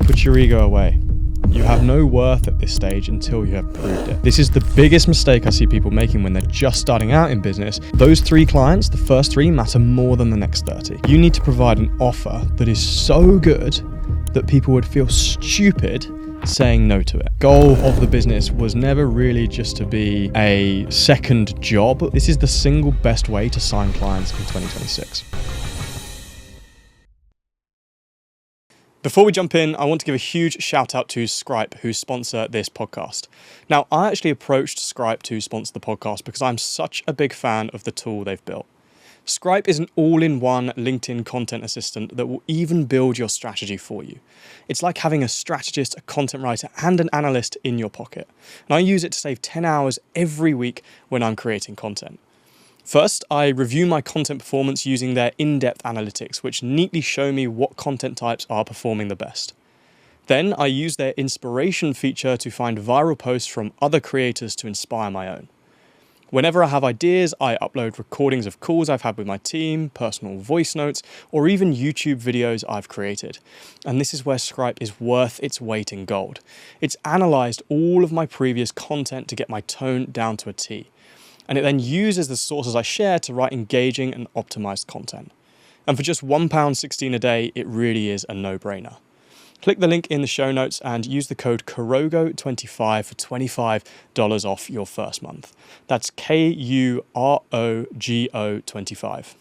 Put your ego away. You have no worth at this stage until you have proved it. This is the biggest mistake I see people making when they're just starting out in business. Those 3 clients, the first 3, matter more than the next 30. You need to provide an offer that is so good that people would feel stupid saying no to it. Goal of the business was never really just to be a second job. This is the single best way to sign clients in 2026. Before we jump in, I want to give a huge shout out to Scripe, who sponsor this podcast. Now, I actually approached Scripe to sponsor the podcast because I'm such a big fan of the tool they've built. Scripe is an all-in-one LinkedIn content assistant that will even build your strategy for you. It's like having a strategist, a content writer, and an analyst in your pocket. And I use it to save 10 hours every week when I'm creating content. First, I review my content performance using their in-depth analytics, which neatly show me what content types are performing the best. Then I use their inspiration feature to find viral posts from other creators to inspire my own. Whenever I have ideas, I upload recordings of calls I've had with my team, personal voice notes, or even YouTube videos I've created. And this is where Scripe is worth its weight in gold. It's analysed all of my previous content to get my tone down to a T. And it then uses the sources I share to write engaging and optimized content. And for just £1.16 a day, it really is a no-brainer. Click the link in the show notes and use the code Kurogo25 for $25 off your first month. That's KUROGO 25.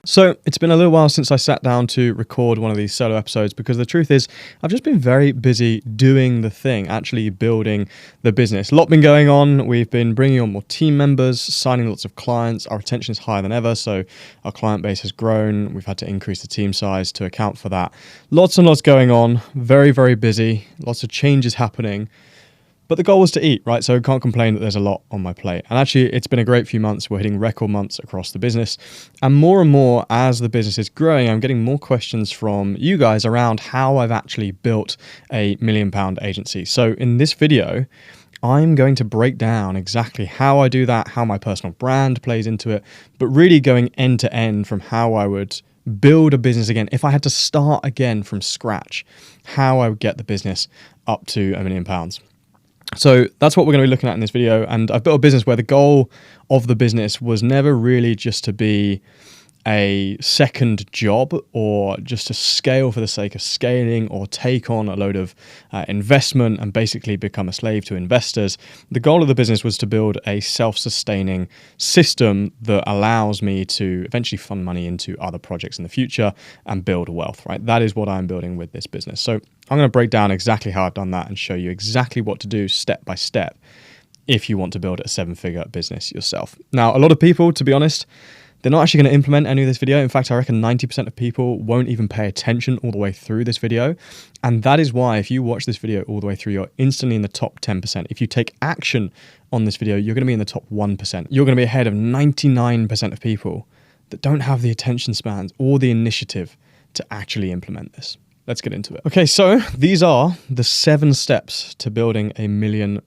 So it's been a little while since I sat down to record one of these solo episodes because the truth is I've just been very busy doing the thing, actually building the business. A lot been going on. We've been bringing on more team members, signing lots of clients. Our retention is higher than ever, so our client base has grown. We've had to increase the team size to account for that. Lots and lots going on. Very, very busy. Lots of changes happening. But the goal was to eat, right? So I can't complain that there's a lot on my plate. And actually, it's been a great few months. We're hitting record months across the business. And more, as the business is growing, I'm getting more questions from you guys around how I've actually built a £1 million agency. So in this video, I'm going to break down exactly how I do that, how my personal brand plays into it, but really going end to end from how I would build a business again. If I had to start again from scratch, how I would get the business up to £1 million. So that's what we're going to be looking at in this video. And I've built a business where the goal of the business was never really just to be a second job or just to scale for the sake of scaling or take on a load of investment and basically become a slave to investors. The goal of the business was to build a self-sustaining system that allows me to eventually fund money into other projects in the future and build wealth, right? That is what I'm building with this business. So I'm going to break down exactly how I've done that and show you exactly what to do step by step if you want to build a 7-figure business yourself. Now, a lot of people, to be honest, they're not actually going to implement any of this video. In fact, I reckon 90% of people won't even pay attention all the way through this video. And that is why if you watch this video all the way through, you're instantly in the top 10%. If you take action on this video, you're going to be in the top 1%. You're going to be ahead of 99% of people that don't have the attention spans or the initiative to actually implement this. Let's get into it. Okay, so these are the 7 steps to building a £1 million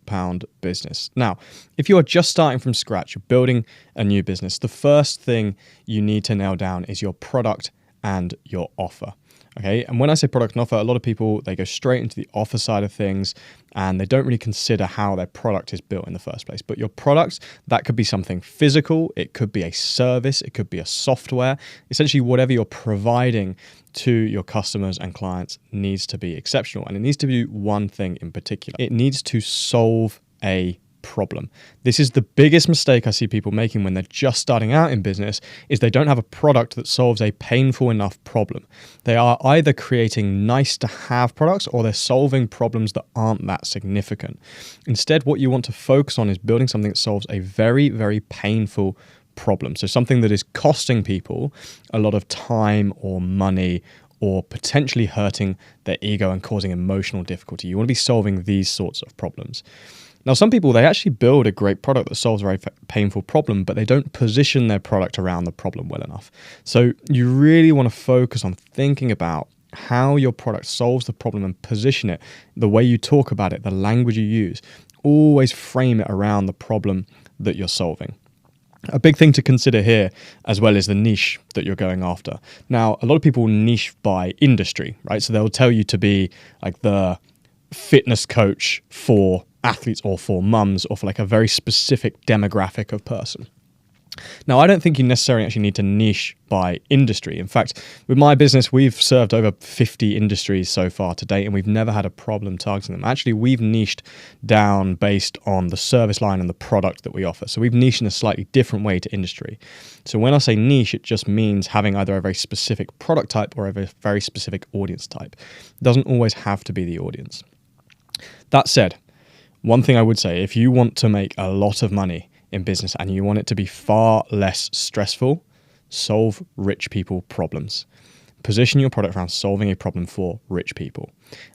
business. Now, if you are just starting from scratch, you're building a new business, the first thing you need to nail down is your product and your offer. Okay, and when I say product and offer, a lot of people, they go straight into the offer side of things and they don't really consider how their product is built in the first place. But your product, that could be something physical, it could be a service, it could be a software. Essentially, whatever you're providing to your customers and clients needs to be exceptional. And it needs to do one thing in particular. It needs to solve a problem. This is the biggest mistake I see people making when they're just starting out in business is they don't have a product that solves a painful enough problem. They are either creating nice to have products or they're solving problems that aren't that significant. Instead, what you want to focus on is building something that solves a very, very painful problem. So something that is costing people a lot of time or money or potentially hurting their ego and causing emotional difficulty. You want to be solving these sorts of problems. Now, some people, they actually build a great product that solves a very painful problem, but they don't position their product around the problem well enough. So you really want to focus on thinking about how your product solves the problem and position it, the way you talk about it, the language you use. Always frame it around the problem that you're solving. A big thing to consider here as well is the niche that you're going after. Now, a lot of people niche by industry, right? So they'll tell you to be like the fitness coach for athletes or for mums or for like a very specific demographic of person. Now, I don't think you necessarily actually need to niche by industry. In fact, with my business, we've served over 50 industries so far to date, and we've never had a problem targeting them. Actually, we've niched down based on the service line and the product that we offer. So we've niched in a slightly different way to industry. So when I say niche, it just means having either a very specific product type or a very specific audience type. It doesn't always have to be the audience. That said, one thing I would say, if you want to make a lot of money in business and you want it to be far less stressful, solve rich people problems. Position your product around solving a problem for rich people.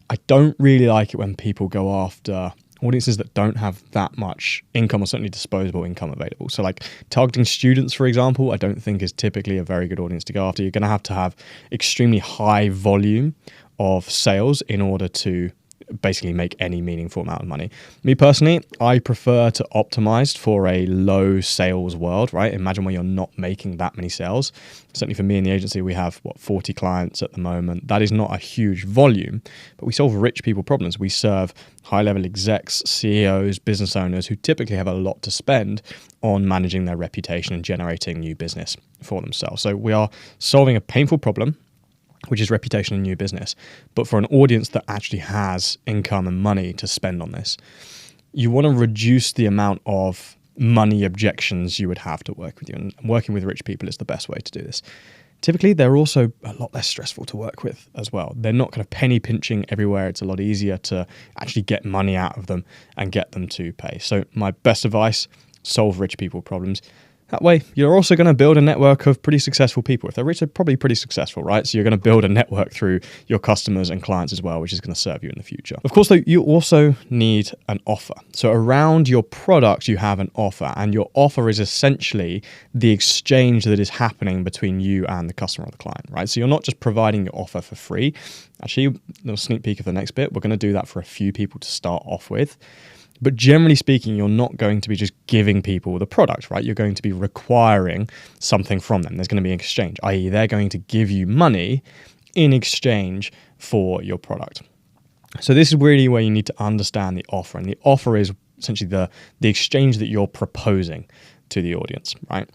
I don't really like it when people go after audiences that don't have that much income or certainly disposable income available. So like targeting students, for example, I don't think is typically a very good audience to go after. You're going to have extremely high volume of sales in order to basically make any meaningful amount of money. Me personally, I prefer to optimize for a low sales world, right? Imagine where you're not making that many sales. Certainly for me in the agency, we have 40 clients at the moment. That is not a huge volume, but we solve rich people problems. We serve high-level execs, CEOs, business owners who typically have a lot to spend on managing their reputation and generating new business for themselves. So we are solving a painful problem, which is reputation and new business, but for an audience that actually has income and money to spend on this. You want to reduce the amount of money objections you would have to work with you, and working with rich people is the best way to do this. Typically, they're also a lot less stressful to work with as well. They're not kind of penny pinching everywhere. It's a lot easier to actually get money out of them and get them to pay. So my best advice, solve rich people problems. That way, you're also going to build a network of pretty successful people. If they're rich, they're probably pretty successful, right? So you're going to build a network through your customers and clients as well, which is going to serve you in the future. Of course, though, you also need an offer. So around your product, you have an offer, and your offer is essentially the exchange that is happening between you and the customer or the client, right? So you're not just providing your offer for free. Actually, a little sneak peek of the next bit. We're going to do that for a few people to start off with. But generally speaking, you're not going to be just giving people the product, right? You're going to be requiring something from them. There's going to be an exchange, i.e. they're going to give you money in exchange for your product. So this is really where you need to understand the offer. And the offer is essentially the exchange that you're proposing to the audience, right?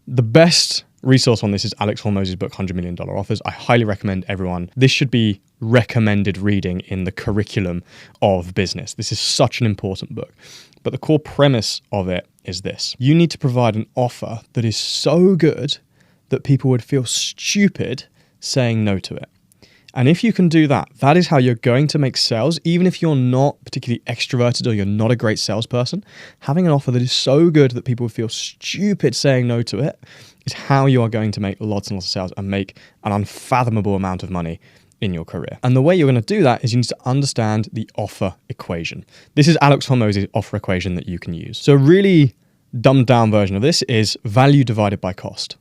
The best resource on this is Alex Hormoz's book, $100 Million Offers. I highly recommend everyone. This should be recommended reading in the curriculum of business. This is such an important book. But the core premise of it is this. You need to provide an offer that is so good that people would feel stupid saying no to it. And if you can do that, that is how you're going to make sales. Even if you're not particularly extroverted or you're not a great salesperson, having an offer that is so good that people would feel stupid saying no to it is how you are going to make lots and lots of sales and make an unfathomable amount of money in your career. And the way you're going to do that is you need to understand the offer equation. This is Alex Hormoz's offer equation that you can use. So a really dumbed down version of this is value divided by cost,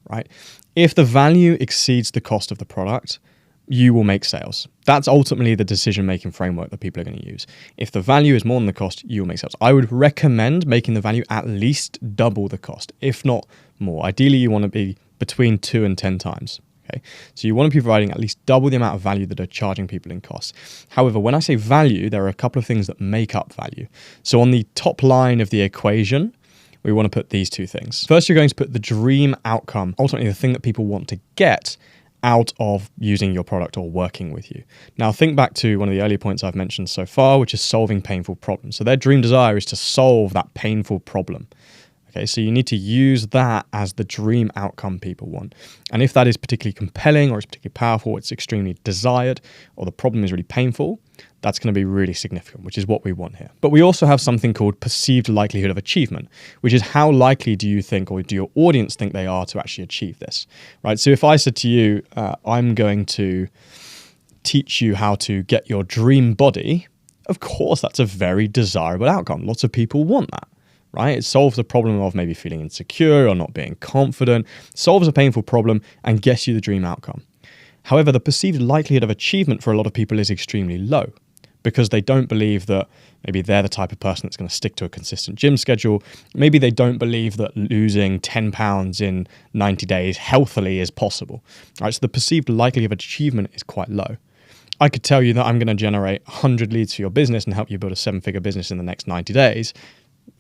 right? If the value exceeds the cost of the product, you will make sales. That's ultimately the decision-making framework that people are going to use. If the value is more than the cost, you will make sales. I would recommend making the value at least double the cost, if not more. Ideally, you want to be between 2 and 10 times. Okay, so you want to be providing at least double the amount of value that are charging people in costs. However, when I say value, there are a couple of things that make up value. So on the top line of the equation, we want to put these two things. First, you're going to put the dream outcome, ultimately the thing that people want to get out of using your product or working with you. Now, think back to one of the earlier points I've mentioned so far, which is solving painful problems. So their dream desire is to solve that painful problem. Okay, so you need to use that as the dream outcome people want. And if that is particularly compelling or it's particularly powerful, it's extremely desired, or the problem is really painful, that's going to be really significant, which is what we want here. But we also have something called perceived likelihood of achievement, which is how likely do you think, or do your audience think they are to actually achieve this, right? So if I said to you, I'm going to teach you how to get your dream body, of course, that's a very desirable outcome. Lots of people want that. Right? It solves the problem of maybe feeling insecure or not being confident, solves a painful problem and gets you the dream outcome. However, the perceived likelihood of achievement for a lot of people is extremely low because they don't believe that maybe they're the type of person that's going to stick to a consistent gym schedule. Maybe they don't believe that losing 10 pounds in 90 days healthily is possible. Right? So the perceived likelihood of achievement is quite low. I could tell you that I'm going to generate 100 leads for your business and help you build a 7-figure business in the next 90 days.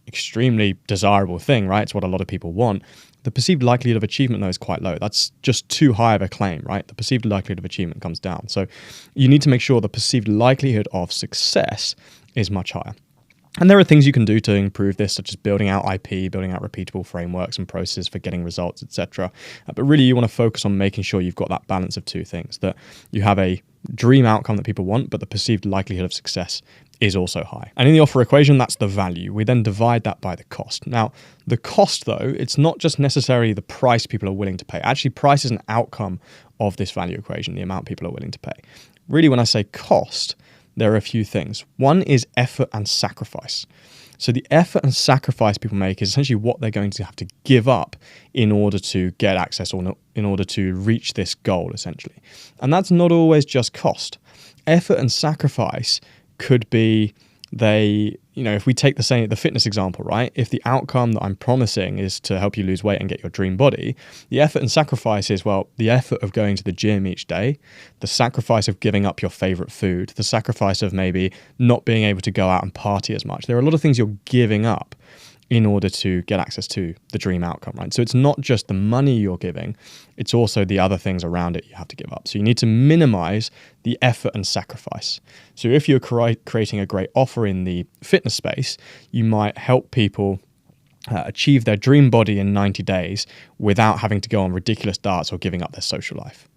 Extremely desirable thing, right? It's what a lot of people want. The perceived likelihood of achievement, though, is quite low. That's just too high of a claim, right? The perceived likelihood of achievement comes down. So you need to make sure the perceived likelihood of success is much higher. And there are things you can do to improve this, such as building out IP, building out repeatable frameworks and processes for getting results, etc. But really, you want to focus on making sure you've got that balance of two things, that you have a dream outcome that people want, but the perceived likelihood of success is also high. And in the offer equation, that's the value. We then divide that by the cost. Now, the cost, though, it's not just necessarily the price people are willing to pay. Actually, price is an outcome of this value equation, the amount people are willing to pay. Really, when I say cost, there are a few things. One is effort and sacrifice. So the effort and sacrifice people make is essentially what they're going to have to give up in order to get access or in order to reach this goal, essentially. And that's not always just cost. Effort and sacrifice could be if we take the fitness example, right? If the outcome that I'm promising is to help you lose weight and get your dream body, the effort and sacrifice is, the effort of going to the gym each day, the sacrifice of giving up your favorite food, the sacrifice of maybe not being able to go out and party as much. There are a lot of things you're giving up in order to get access to the dream outcome, right? So it's not just the money you're giving, it's also the other things around it you have to give up. So you need to minimize the effort and sacrifice. So if you're creating a great offer in the fitness space, you might help people achieve their dream body in 90 days without having to go on ridiculous diets or giving up their social life.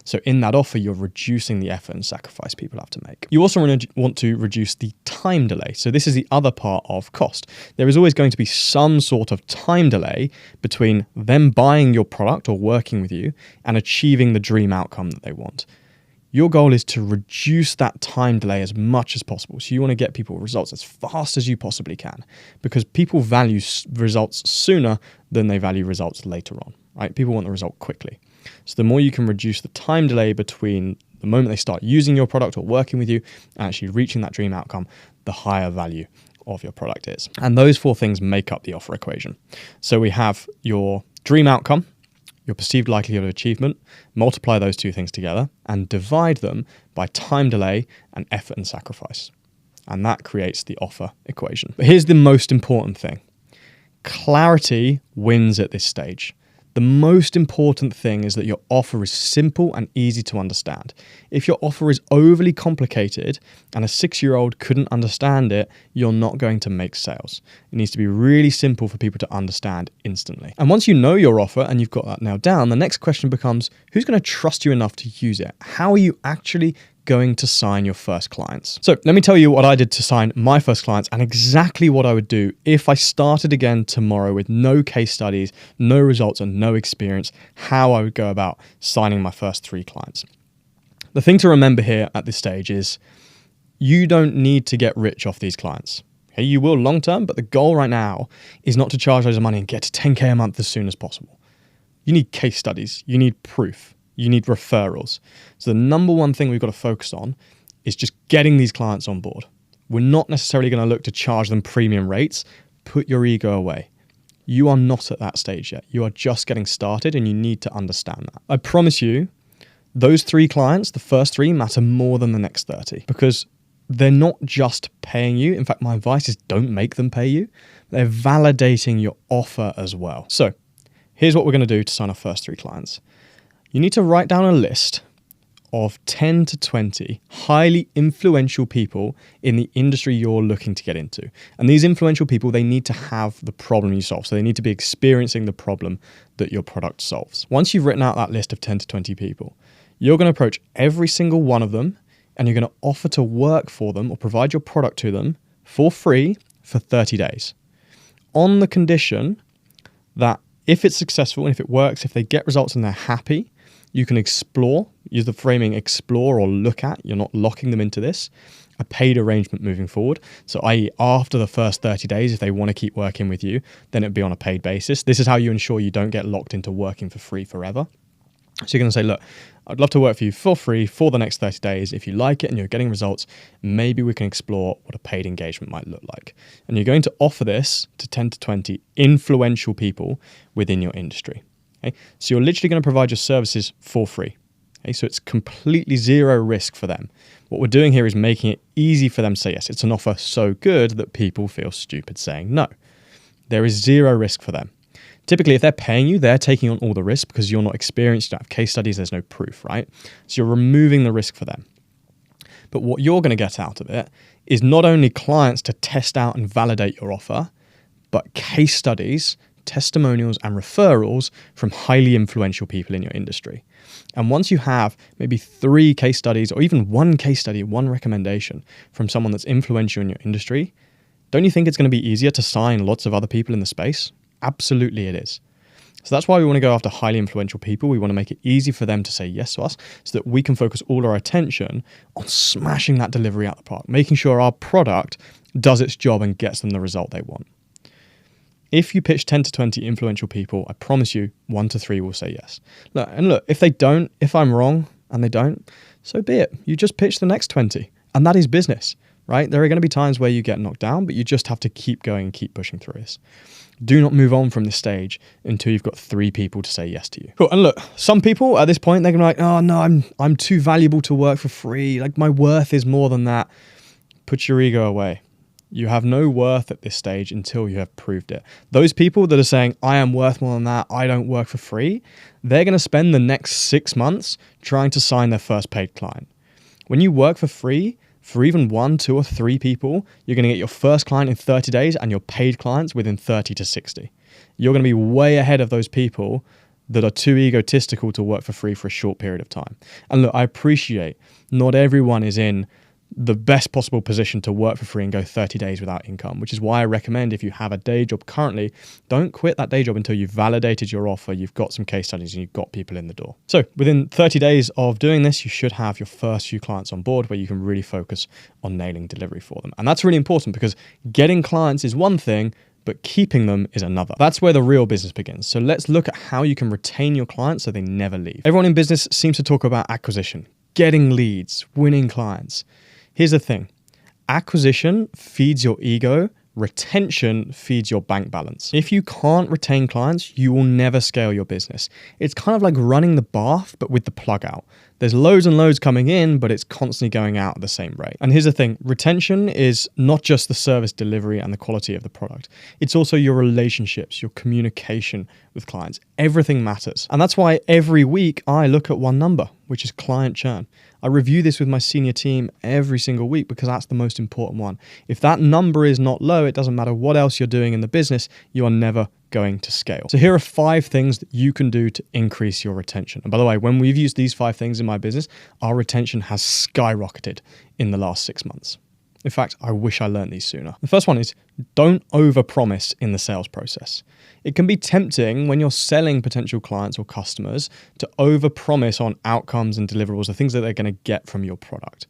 So in that offer, you're reducing the effort and sacrifice people have to make. You also want to reduce the time delay. So this is the other part of cost. There is always going to be some sort of time delay between them buying your product or working with you and achieving the dream outcome that they want. Your goal is to reduce that time delay as much as possible. So you want to get people results as fast as you possibly can, because people value results sooner than they value results later on, right? People want the result quickly. So the more you can reduce the time delay between the moment they start using your product or working with you and actually reaching that dream outcome, the higher value of your product is. And those 4 things make up the offer equation. So we have your dream outcome, your perceived likelihood of achievement, multiply those 2 things together and divide them by time delay and effort and sacrifice. And that creates the offer equation. But here's the most important thing. Clarity wins at this stage. The most important thing is that your offer is simple and easy to understand. If your offer is overly complicated and a 6-year-old couldn't understand it, you're not going to make sales. It needs to be really simple for people to understand instantly. And once you know your offer and you've got that nailed down, the next question becomes, who's going to trust you enough to use it? How are you actually going to sign your first clients? So let me tell you what I did to sign my first clients and exactly what I would do if I started again tomorrow with no case studies, no results and no experience, how I would go about signing my first 3 clients. The thing to remember here at this stage is you don't need to get rich off these clients. Okay, you will long term, but the goal right now is not to charge loads of money and get to 10K a month as soon as possible. You need case studies, you need proof. You need referrals. So the number one thing we've got to focus on is just getting these clients on board. We're not necessarily going to look to charge them premium rates. Put your ego away. You are not at that stage yet. You are just getting started and you need to understand that. I promise you, those 3 clients, the first 3, matter more than the next 30 because they're not just paying you. In fact, my advice is don't make them pay you. They're validating your offer as well. So here's what we're going to do to sign our first 3 clients. You need to write down a list of 10 to 20 highly influential people in the industry you're looking to get into. And these influential people, they need to have the problem you solve. So they need to be experiencing the problem that your product solves. Once you've written out that list of 10 to 20 people, you're going to approach every single one of them and you're going to offer to work for them or provide your product to them for free for 30 days. On the condition that if it's successful and if it works, if they get results and they're happy, you can explore, use the framing explore or look at, you're not locking them into this, a paid arrangement moving forward. So i.e. after the first 30 days, if they want to keep working with you, then it'd be on a paid basis. This is how you ensure you don't get locked into working for free forever. So you're going to say, look, I'd love to work for you for free for the next 30 days. If you like it and you're getting results, maybe we can explore what a paid engagement might look like. And you're going to offer this to 10 to 20 influential people within your industry. Okay? So you're literally going to provide your services for free. Okay? So it's completely zero risk for them. What we're doing here is making it easy for them to say yes. It's an offer so good that people feel stupid saying no. There is zero risk for them. Typically, if they're paying you, they're taking on all the risk because you're not experienced, you don't have case studies, there's no proof, right? So you're removing the risk for them. But what you're going to get out of it is not only clients to test out and validate your offer, but case studies, testimonials, and referrals from highly influential people in your industry. And once you have maybe 3 case studies or even 1 case study, 1 recommendation from someone that's influential in your industry, don't you think it's going to be easier to sign lots of other people in the space? Absolutely it is. So that's why we want to go after highly influential people. We want to make it easy for them to say yes to us so that we can focus all our attention on smashing that delivery out the park, making sure our product does its job and gets them the result they want. If you pitch 10 to 20 influential people, I promise you 1 to 3 will say yes. Look, if they don't, if I'm wrong and they don't, so be it. You just pitch the next 20 and that is business, right? There are going to be times where you get knocked down, but you just have to keep going and keep pushing through this. Do not move on from this stage until you've got 3 people to say yes to you. Cool. And look, some people at this point, they're going to be like, oh no, I'm too valuable to work for free. Like my worth is more than that. Put your ego away. You have no worth at this stage until you have proved it. Those people that are saying, I am worth more than that, I don't work for free, they're going to spend the next 6 months trying to sign their first paid client. When you work for free, for even 1, 2, or 3 people, you're going to get your first client in 30 days and your paid clients within 30 to 60. You're going to be way ahead of those people that are too egotistical to work for free for a short period of time. And look, I appreciate not everyone is in the best possible position to work for free and go 30 days without income, which is why I recommend if you have a day job currently, don't quit that day job until you've validated your offer, you've got some case studies and you've got people in the door. So within 30 days of doing this, you should have your first few clients on board where you can really focus on nailing delivery for them. And that's really important because getting clients is one thing, but keeping them is another. That's where the real business begins. So let's look at how you can retain your clients so they never leave. Everyone in business seems to talk about acquisition, getting leads, winning clients. Here's the thing. Acquisition feeds your ego. Retention feeds your bank balance. If you can't retain clients, you will never scale your business. It's kind of like running the bath, but with the plug out. There's loads and loads coming in, but it's constantly going out at the same rate. And here's the thing. Retention is not just the service delivery and the quality of the product. It's also your relationships, your communication with clients. Everything matters. And that's why every week I look at one number, which is client churn. I review this with my senior team every single week because that's the most important one. If that number is not low, it doesn't matter what else you're doing in the business, you are never going to scale. So here are 5 things that you can do to increase your retention. And by the way, when we've used these 5 things in my business, our retention has skyrocketed in the last 6 months. In fact, I wish I learned these sooner. The first one is don't overpromise in the sales process. It can be tempting when you're selling potential clients or customers to overpromise on outcomes and deliverables, the things that they're going to get from your product.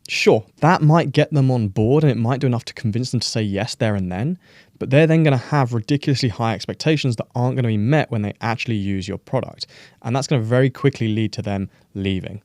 Sure, that might get them on board and it might do enough to convince them to say yes there and then, but they're then going to have ridiculously high expectations that aren't going to be met when they actually use your product. And that's going to very quickly lead to them leaving.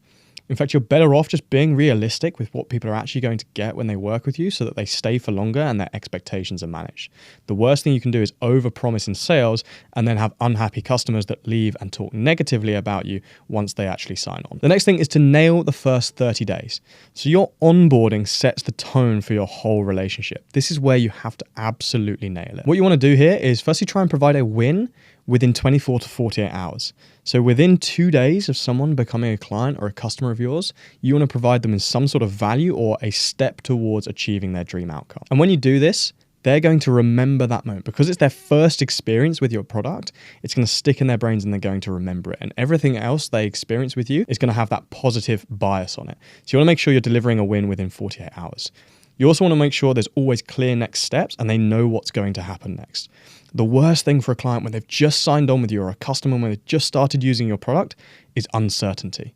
In fact, you're better off just being realistic with what people are actually going to get when they work with you so that they stay for longer and their expectations are managed. The worst thing you can do is overpromise in sales and then have unhappy customers that leave and talk negatively about you once they actually sign on. The next thing is to nail the first 30 days. So your onboarding sets the tone for your whole relationship. This is where you have to absolutely nail it. What you want to do here is firstly try and provide a win within 24 to 48 hours. So within 2 days of someone becoming a client or a customer of yours, you want to provide them with some sort of value or a step towards achieving their dream outcome. And when you do this, they're going to remember that moment. Because it's their first experience with your product, it's going to stick in their brains and they're going to remember it. And everything else they experience with you is going to have that positive bias on it. So you want to make sure you're delivering a win within 48 hours. You also want to make sure there's always clear next steps and they know what's going to happen next. The worst thing for a client when they've just signed on with you or a customer when they've just started using your product is uncertainty.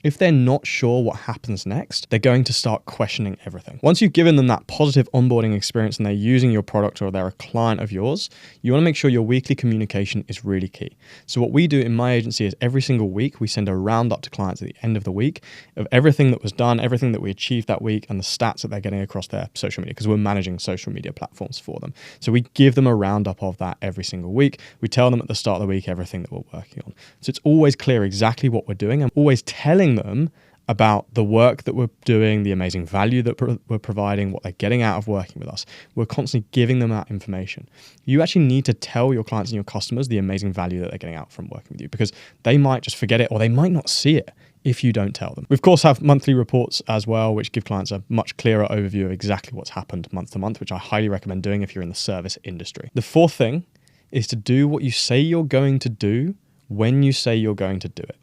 If they're not sure what happens next, they're going to start questioning everything. Once you've given them that positive onboarding experience and they're using your product or they're a client of yours, you want to make sure your weekly communication is really key. So what we do in my agency is every single week, we send a roundup to clients at the end of the week of everything that was done, everything that we achieved that week, and the stats that they're getting across their social media, because we're managing social media platforms for them. So we give them a roundup of that every single week. We tell them at the start of the week everything that we're working on. So it's always clear exactly what we're doing. I'm always telling them about the work that we're doing, the amazing value that we're providing, what they're getting out of working with us. We're constantly giving them that information. You actually need to tell your clients and your customers the amazing value that they're getting out from working with you, because they might just forget it or they might not see it if you don't tell them. We of course have monthly reports as well, which give clients a much clearer overview of exactly what's happened month to month, which I highly recommend doing if you're in the service industry. The fourth thing is to do what you say you're going to do when you say you're going to do it.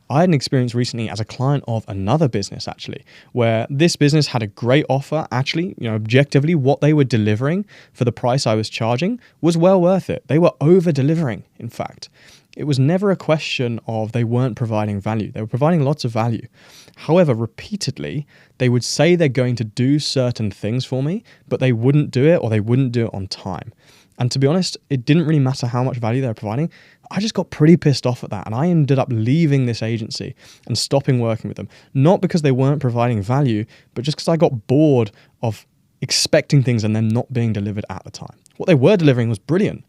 I had an experience recently as a client of another business, actually, where this business had a great offer. Actually, objectively, what they were delivering for the price I was charging was well worth it. They were over delivering, in fact. It was never a question of they weren't providing value. They were providing lots of value. However, repeatedly, they would say they're going to do certain things for me, but they wouldn't do it or they wouldn't do it on time. And to be honest, it didn't really matter how much value they were providing. I just got pretty pissed off at that, and I ended up leaving this agency and stopping working with them. Not because they weren't providing value, but just because I got bored of expecting things and then not being delivered at the time. What they were delivering was brilliant.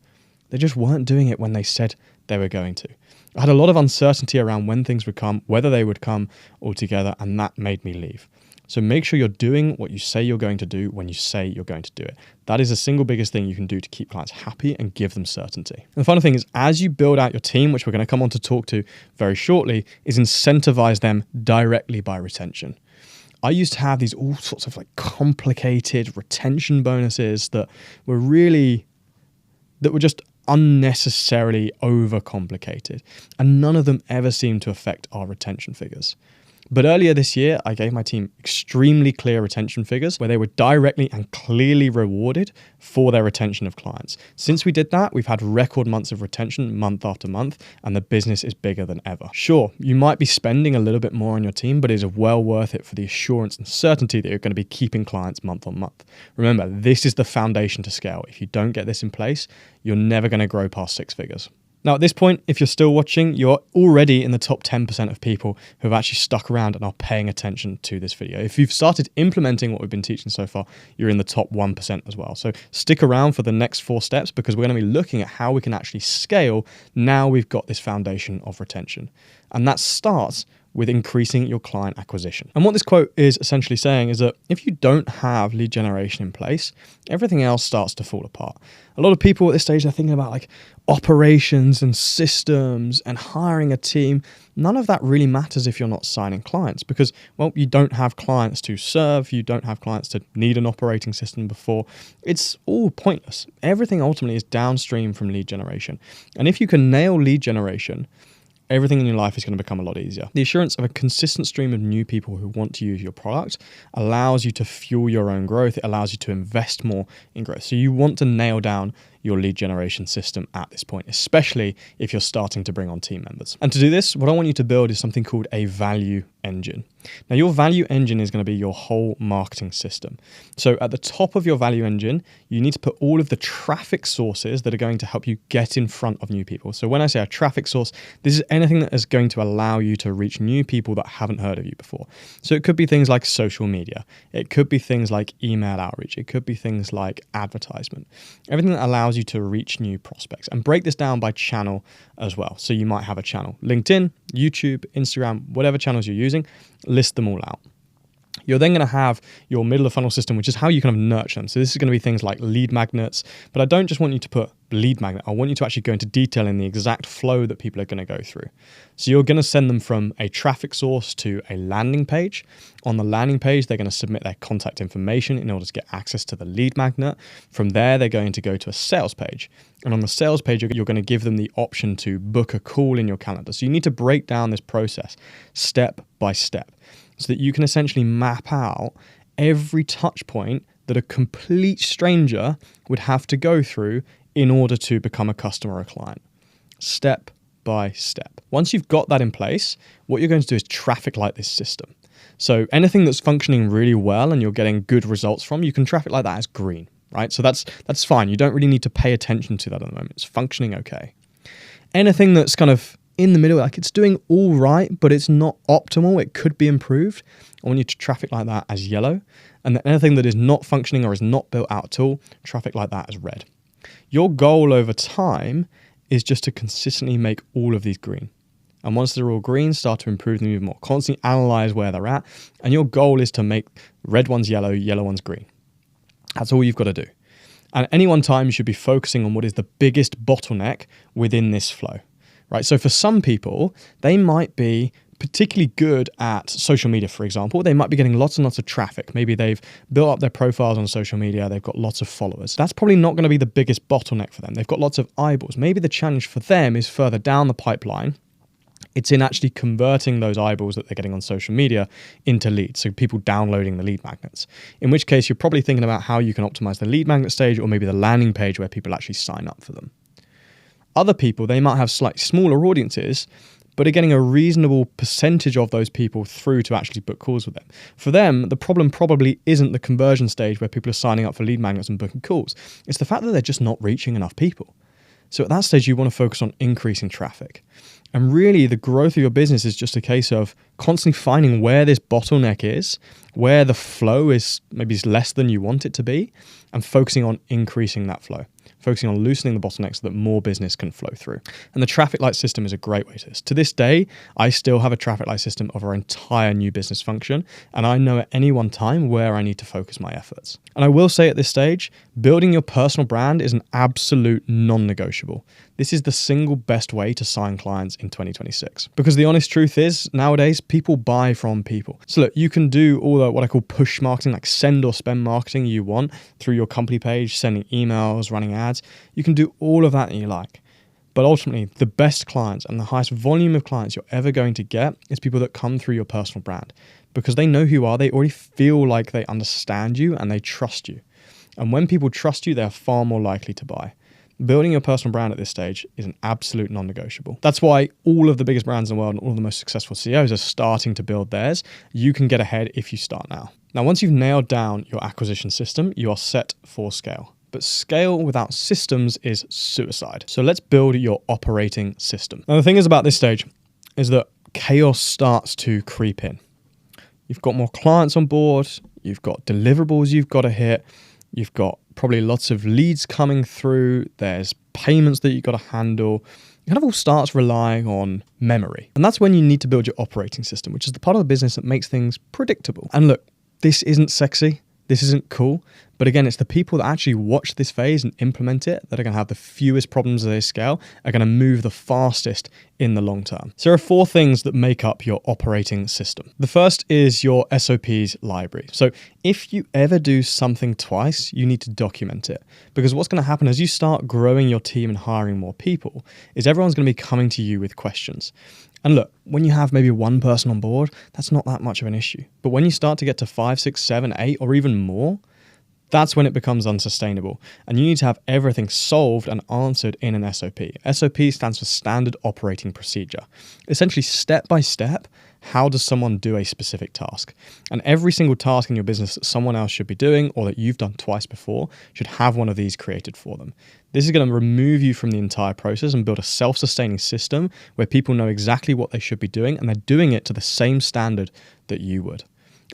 They just weren't doing it when they said they were going to. I had a lot of uncertainty around when things would come, whether they would come altogether, and that made me leave. So make sure you're doing what you say you're going to do when you say you're going to do it. That is the single biggest thing you can do to keep clients happy and give them certainty. And the final thing is, as you build out your team, which we're going to come on to talk to very shortly, is incentivize them directly by retention. I used to have these all sorts of complicated retention bonuses that were just unnecessarily overcomplicated, and none of them ever seemed to affect our retention figures. But earlier this year, I gave my team extremely clear retention figures where they were directly and clearly rewarded for their retention of clients. Since we did that, we've had record months of retention month after month, and the business is bigger than ever. Sure, you might be spending a little bit more on your team, but it is well worth it for the assurance and certainty that you're going to be keeping clients month on month. Remember, this is the foundation to scale. If you don't get this in place, you're never going to grow past six figures. Now, at this point, if you're still watching, you're already in the top 10% of people who have actually stuck around and are paying attention to this video. If you've started implementing what we've been teaching so far, you're in the top 1% as well. So stick around for the next 4 steps, because we're going to be looking at how we can actually scale now we've got this foundation of retention. And that starts with increasing your client acquisition. And what this quote is essentially saying is that if you don't have lead generation in place, everything else starts to fall apart. A lot of people at this stage are thinking about operations and systems and hiring a team. None of that really matters if you're not signing clients, because, well, you don't have clients to serve. You don't have clients to need an operating system before. It's all pointless. Everything ultimately is downstream from lead generation. And if you can nail lead generation, everything in your life is going to become a lot easier. The assurance of a consistent stream of new people who want to use your product allows you to fuel your own growth. It allows you to invest more in growth. So you want to nail down your lead generation system at this point, especially if you're starting to bring on team members. And to do this, what I want you to build is something called a value engine. Now, your value engine is going to be your whole marketing system. So at the top of your value engine, you need to put all of the traffic sources that are going to help you get in front of new people. So when I say a traffic source, this is anything that is going to allow you to reach new people that haven't heard of you before. So it could be things like social media. It could be things like email outreach. It could be things like advertisement. Everything that allows you to reach new prospects, and break this down by channel as well. So you might have a channel, LinkedIn, YouTube, Instagram, whatever channels you're using, list them all out. You're then going to have your middle of funnel system, which is how you kind of nurture them. So this is going to be things like lead magnets, but I don't just want you to put lead magnet. I want you to actually go into detail in the exact flow that people are going to go through. So you're going to send them from a traffic source to a landing page. On the landing page, they're going to submit their contact information in order to get access to the lead magnet. From there, they're going to go to a sales page. And on the sales page, you're going to give them the option to book a call in your calendar. So you need to break down this process step by step, so that you can essentially map out every touch point that a complete stranger would have to go through in order to become a customer or a client. Step by step. Once you've got that in place, what you're going to do is traffic light this system. So anything that's functioning really well and you're getting good results from, you can traffic light that as green, right? So that's fine. You don't really need to pay attention to that at the moment. It's functioning okay. Anything that's kind of in the middle, like it's doing all right, but it's not optimal, it could be improved, I want you to traffic light that as yellow. And then anything that is not functioning or is not built out at all, traffic light that as red. Your goal over time is just to consistently make all of these green. And once they're all green, start to improve them even more. Constantly analyze where they're at. And your goal is to make red ones yellow, yellow ones green. That's all you've got to do. And at any one time, you should be focusing on what is the biggest bottleneck within this flow, right? So for some people, they might be particularly good at social media, for example. They might be getting lots and lots of traffic. Maybe they've built up their profiles on social media. They've got lots of followers. That's probably not going to be the biggest bottleneck for them. They've got lots of eyeballs. Maybe the challenge for them is further down the pipeline. It's in actually converting those eyeballs that they're getting on social media into leads. So people downloading the lead magnets, in which case you're probably thinking about how you can optimize the lead magnet stage or maybe the landing page where people actually sign up for them. Other people, they might have slightly smaller audiences, but are getting a reasonable percentage of those people through to actually book calls with them. For them, the problem probably isn't the conversion stage where people are signing up for lead magnets and booking calls. It's the fact that they're just not reaching enough people. So at that stage, you want to focus on increasing traffic. And really, the growth of your business is just a case of constantly finding where this bottleneck is, where the flow is maybe less than you want it to be, and focusing on increasing that flow, focusing on loosening the bottlenecks so that more business can flow through. And the traffic light system is a great way to this. To this day, I still have a traffic light system of our entire new business function, and I know at any one time where I need to focus my efforts. And I will say at this stage, building your personal brand is an absolute non-negotiable. This is the single best way to sign clients in 2026. Because the honest truth is, nowadays, people buy from people. So look, you can do all the what I call push marketing, like send or spend marketing you want through your company page, sending emails, running ads. You can do all of that you like. But ultimately, the best clients and the highest volume of clients you're ever going to get is people that come through your personal brand. Because they know who you are, they already feel like they understand you and they trust you. And when people trust you, they're far more likely to buy. Building your personal brand at this stage is an absolute non-negotiable. That's why all of the biggest brands in the world and all of the most successful CEOs are starting to build theirs. You can get ahead if you start now. Now, once you've nailed down your acquisition system, you are set for scale. But scale without systems is suicide. So let's build your operating system. Now, the thing is about this stage is that chaos starts to creep in. You've got more clients on board. You've got deliverables you've got to hit. You've got probably lots of leads coming through. There's payments that you've got to handle. It kind of all starts relying on memory. And that's when you need to build your operating system, which is the part of the business that makes things predictable. And look, this isn't sexy. This isn't cool. But again, it's the people that actually watch this phase and implement it that are going to have the fewest problems as they scale, are going to move the fastest in the long term. So there are 4 things that make up your operating system. The first is your SOPs library. So if you ever do something twice, you need to document it. Because what's going to happen as you start growing your team and hiring more people is everyone's going to be coming to you with questions. And look, when you have maybe 1 person on board, that's not that much of an issue. But when you start to get to 5, 6, 7, 8, or even more, that's when it becomes unsustainable. And you need to have everything solved and answered in an SOP. SOP stands for Standard Operating Procedure. Essentially, step by step, how does someone do a specific task? And every single task in your business that someone else should be doing or that you've done twice before should have one of these created for them. This is going to remove you from the entire process and build a self-sustaining system where people know exactly what they should be doing and they're doing it to the same standard that you would.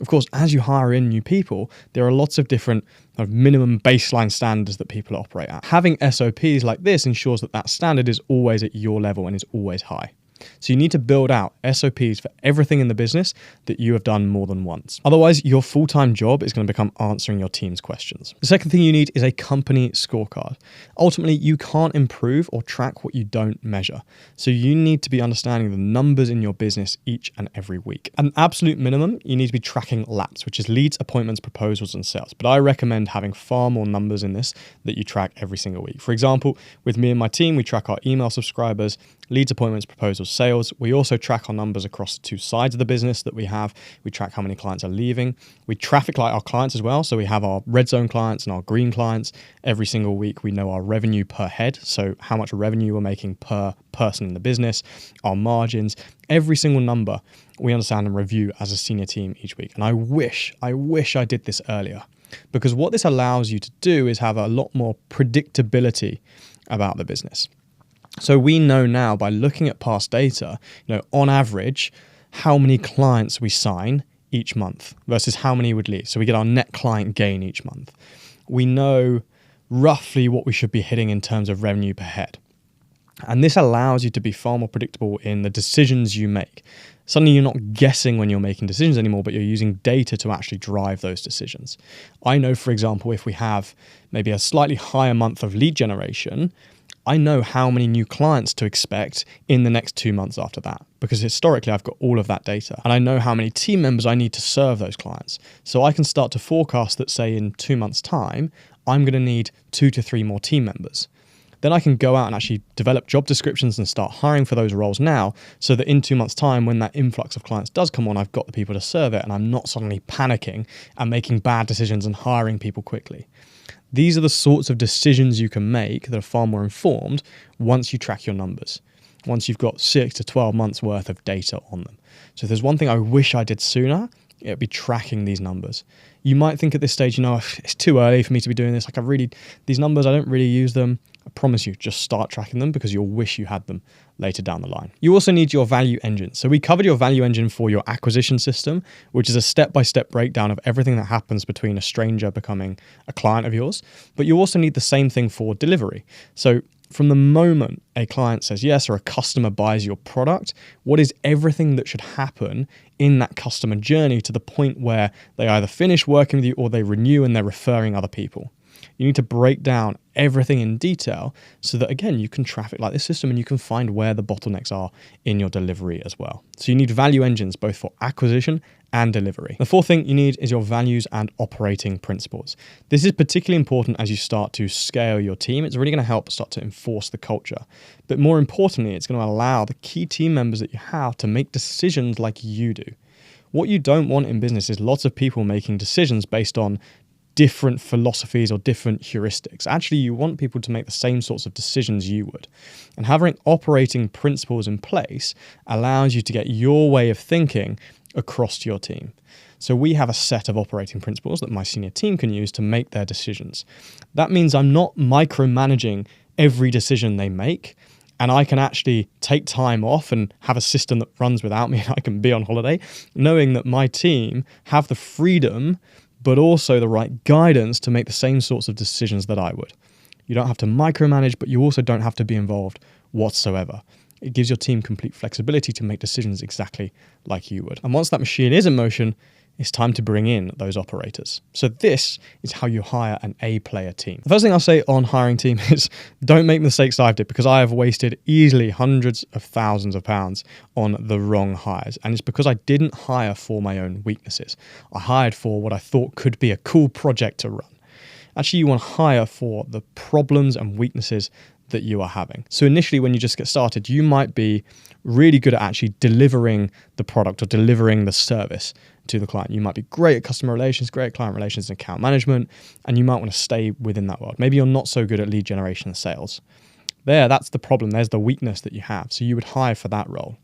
Of course, as you hire in new people, there are lots of different minimum baseline standards that people operate at. Having SOPs like this ensures that that standard is always at your level and is always high. So you need to build out SOPs for everything in the business that you have done more than once. Otherwise, your full-time job is going to become answering your team's questions. The second thing you need is a company scorecard. Ultimately, you can't improve or track what you don't measure. So you need to be understanding the numbers in your business each and every week. At an absolute minimum, you need to be tracking LAPs, which is leads, appointments, proposals, and sales. But I recommend having far more numbers in this that you track every single week. For example, with me and my team, we track our email subscribers leads, appointments, proposals, sales. We also track our numbers across the two sides of the business that we have. We track how many clients are leaving. We traffic light our clients as well. So we have our red zone clients and our green clients. Every single week, we know our revenue per head. So how much revenue we're making per person in the business, our margins, every single number we understand and review as a senior team each week. And I wish I did this earlier, because what this allows you to do is have a lot more predictability about the business. So we know now by looking at past data, on average, how many clients we sign each month versus how many would leave. So we get our net client gain each month. We know roughly what we should be hitting in terms of revenue per head. And this allows you to be far more predictable in the decisions you make. Suddenly you're not guessing when you're making decisions anymore, but you're using data to actually drive those decisions. I know, for example, if we have maybe a slightly higher month of lead generation, I know how many new clients to expect in the next 2 months after that, because historically I've got all of that data, and I know how many team members I need to serve those clients. So I can start to forecast that, say, in 2 months' time, I'm going to need 2 to 3 more team members. Then I can go out and actually develop job descriptions and start hiring for those roles now, so that in 2 months' time, when that influx of clients does come on, I've got the people to serve it and I'm not suddenly panicking and making bad decisions and hiring people quickly. These are the sorts of decisions you can make that are far more informed once you track your numbers, once you've got 6 to 12 months worth of data on them. So if there's one thing I wish I did sooner, it'd be tracking these numbers. You might think at this stage, it's too early for me to be doing this. These numbers, I don't really use them. I promise you, just start tracking them, because you'll wish you had them later down the line. You also need your value engine. So we covered your value engine for your acquisition system, which is a step-by-step breakdown of everything that happens between a stranger becoming a client of yours. But you also need the same thing for delivery. So from the moment a client says yes or a customer buys your product, what is everything that should happen in that customer journey to the point where they either finish working with you or they renew and they're referring other people? You need to break down everything in detail so that, again, you can traffic light this system and you can find where the bottlenecks are in your delivery as well. So you need value engines both for acquisition and delivery. The fourth thing you need is your values and operating principles. This is particularly important as you start to scale your team. It's really going to help start to enforce the culture. But more importantly, it's going to allow the key team members that you have to make decisions like you do. What you don't want in business is lots of people making decisions based on different philosophies or different heuristics. Actually, you want people to make the same sorts of decisions you would. And having operating principles in place allows you to get your way of thinking across to your team. So we have a set of operating principles that my senior team can use to make their decisions. That means I'm not micromanaging every decision they make, and I can actually take time off and have a system that runs without me, and I can be on holiday, knowing that my team have the freedom but also the right guidance to make the same sorts of decisions that I would. You don't have to micromanage, but you also don't have to be involved whatsoever. It gives your team complete flexibility to make decisions exactly like you would. And once that machine is in motion, it's time to bring in those operators. So this is how you hire an A-player team. The first thing I'll say on hiring team is don't make mistakes I've did, because I have wasted easily hundreds of thousands of pounds on the wrong hires. And it's because I didn't hire for my own weaknesses. I hired for what I thought could be a cool project to run. Actually, you want to hire for the problems and weaknesses that you are having. So initially, when you just get started, you might be really good at actually delivering the product or delivering the service to the client. You might be great at customer relations, great at client relations and account management, and you might want to stay within that world. Maybe you're not so good at lead generation and sales. That's the problem. There's the weakness that you have. So you would hire for that role.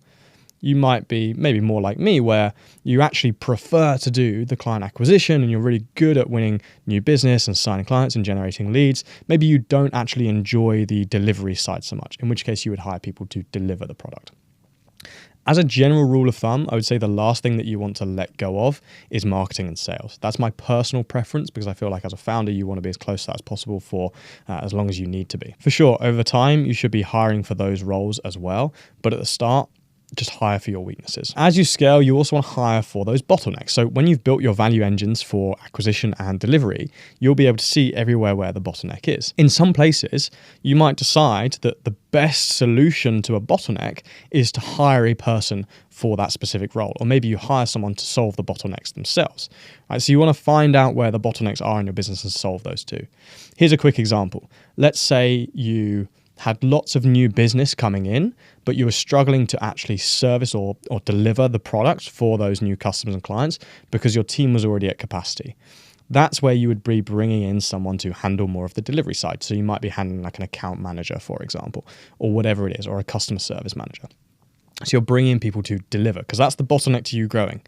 You might be maybe more like me, where you actually prefer to do the client acquisition and you're really good at winning new business and signing clients and generating leads. Maybe you don't actually enjoy the delivery side so much, in which case you would hire people to deliver the product. As a general rule of thumb, I would say the last thing that you want to let go of is marketing and sales. That's my personal preference, because I feel like as a founder, you want to be as close to that as possible for as long as you need to be. For sure, over time, you should be hiring for those roles as well. But at the start, just hire for your weaknesses. As you scale, you also want to hire for those bottlenecks. So when you've built your value engines for acquisition and delivery, you'll be able to see everywhere where the bottleneck is. In some places, you might decide that the best solution to a bottleneck is to hire a person for that specific role. Or maybe you hire someone to solve the bottlenecks themselves. Right? So you want to find out where the bottlenecks are in your business and solve those too. Here's a quick example. Let's say you had lots of new business coming in, but you were struggling to actually service or deliver the product for those new customers and clients because your team was already at capacity. That's where you would be bringing in someone to handle more of the delivery side. So you might be handling like an account manager, for example, or whatever it is, or a customer service manager. So you're bringing in people to deliver because that's the bottleneck to you growing.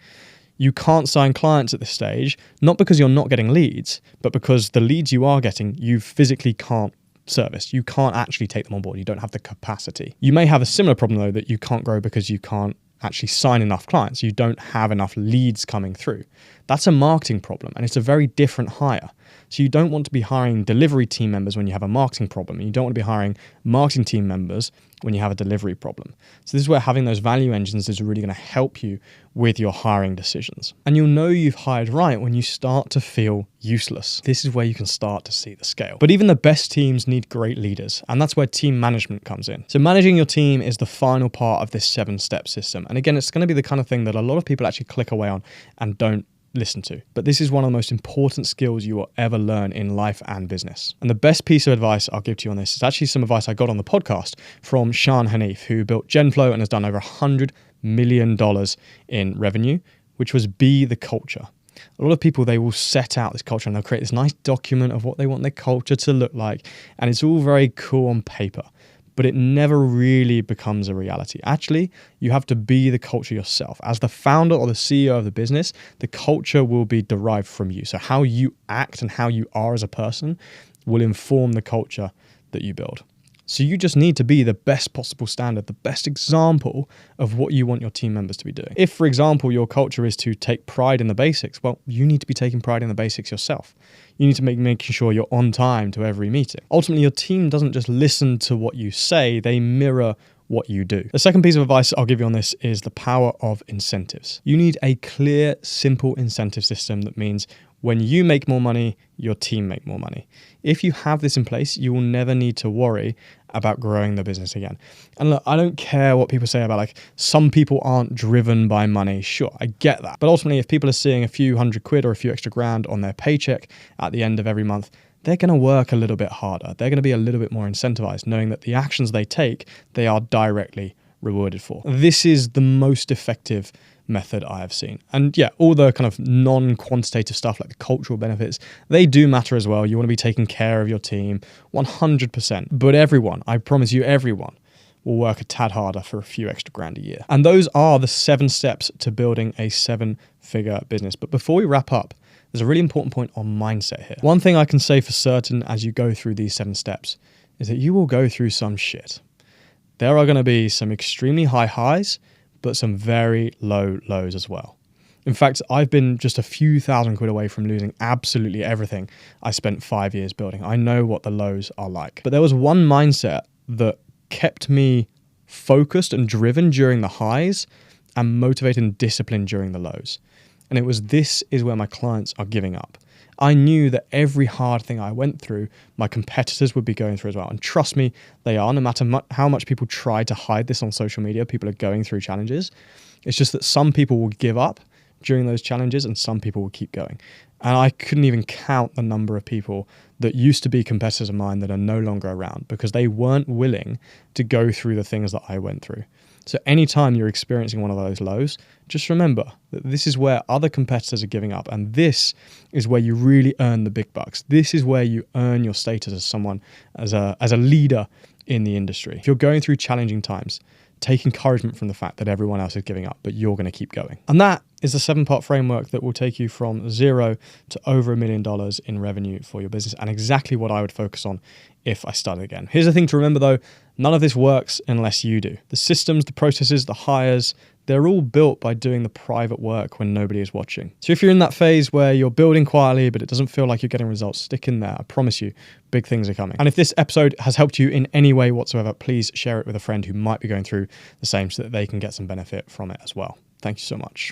You can't sign clients at this stage, not because you're not getting leads, but because the leads you are getting, you physically can't service. You can't actually take them on board. You don't have the capacity. You may have a similar problem though, that you can't grow because you can't actually sign enough clients. You don't have enough leads coming through. That's a marketing problem, and it's a very different hire. So you don't want to be hiring delivery team members when you have a marketing problem. You don't want to be hiring marketing team members when you have a delivery problem. So this is where having those value engines is really going to help you with your hiring decisions. And you'll know you've hired right when you start to feel useless. This is where you can start to see the scale. But even the best teams need great leaders, and that's where team management comes in. So managing your team is the final part of this 7-step system. And again, it's going to be the kind of thing that a lot of people actually click away on and don't listen to. But this is one of the most important skills you will ever learn in life and business. And the best piece of advice I'll give to you on this is actually some advice I got on the podcast from Sean Hanif, who built Genflow and has done over $100 million in revenue, which was be the culture. A lot of people, they will set out this culture and they'll create this nice document of what they want their culture to look like. And it's all very cool on paper, but it never really becomes a reality. Actually, you have to be the culture yourself. As the founder or the CEO of the business, the culture will be derived from you. So how you act and how you are as a person will inform the culture that you build. So you just need to be the best possible standard, the best example of what you want your team members to be doing. If, for example, your culture is to take pride in the basics, well, you need to be taking pride in the basics yourself. You need to making sure you're on time to every meeting. Ultimately, your team doesn't just listen to what you say, they mirror what you do. The second piece of advice I'll give you on this is the power of incentives. You need a clear, simple incentive system that means when you make more money, your team make more money. If you have this in place, you will never need to worry about growing the business again. And look, I don't care what people say about like some people aren't driven by money. Sure, I get that. But ultimately, if people are seeing a few £100 or a few extra grand on their paycheck at the end of every month, they're going to work a little bit harder. They're going to be a little bit more incentivized, knowing that the actions they take, they are directly rewarded for. This is the most effective method I have seen. And yeah, all the kind of non-quantitative stuff like the cultural benefits, they do matter as well. You want to be taking care of your team 100%. But everyone, I promise you, everyone will work a tad harder for a few extra grand a year. And those are the 7 steps to building a 7-figure business. But before we wrap up, there's a really important point on mindset here. One thing I can say for certain as you go through these 7 steps is that you will go through some shit. There are going to be some extremely high highs, but some very low lows as well. In fact, I've been just a few £1,000 away from losing absolutely everything I spent 5 years building. I know what the lows are like. But there was one mindset that kept me focused and driven during the highs and motivated and disciplined during the lows. And it was, this is where my clients are giving up. I knew that every hard thing I went through, my competitors would be going through as well. And trust me, they are. No matter how much people try to hide this on social media, people are going through challenges. It's just that some people will give up during those challenges and some people will keep going. And I couldn't even count the number of people that used to be competitors of mine that are no longer around because they weren't willing to go through the things that I went through. So anytime you're experiencing one of those lows, just remember that this is where other competitors are giving up. And this is where you really earn the big bucks. This is where you earn your status as someone, as a leader in the industry. If you're going through challenging times, take encouragement from the fact that everyone else is giving up, but you're going to keep going. And that is the 7-part framework that will take you from 0 to over $1 million in revenue for your business, and exactly what I would focus on if I started again. Here's the thing to remember though, none of this works unless you do. The systems, the processes, the hires, they're all built by doing the private work when nobody is watching. So if you're in that phase where you're building quietly, but it doesn't feel like you're getting results, stick in there. I promise you, big things are coming. And if this episode has helped you in any way whatsoever, please share it with a friend who might be going through the same so that they can get some benefit from it as well. Thank you so much.